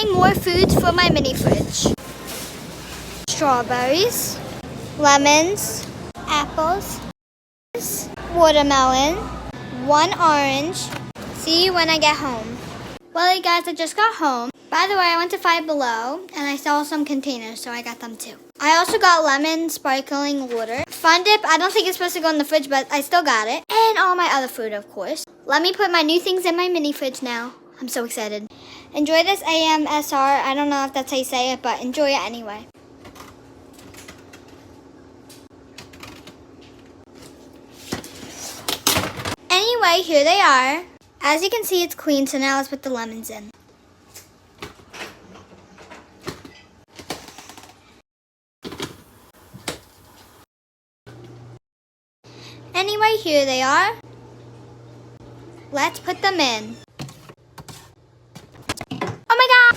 buying more foods for my mini fridge. Strawberries, lemons, apples, watermelon, one orange. See you when I get home. Well, you guys, I just got home. By the way, I went to Five Below and I saw some containers, so I got them too. I also got lemon sparkling water. Fun Dip, I don't think it's supposed to go in the fridge, but I still got it. And all my other food, of course. Let me put my new things in my mini fridge now. I'm so excited. Enjoy this AMSR. I don't know if that's how you say it, but enjoy it anyway. Anyway, here they are. As you can see, it's clean, so now let's put the lemons in. Anyway, here they are. Let's put them in.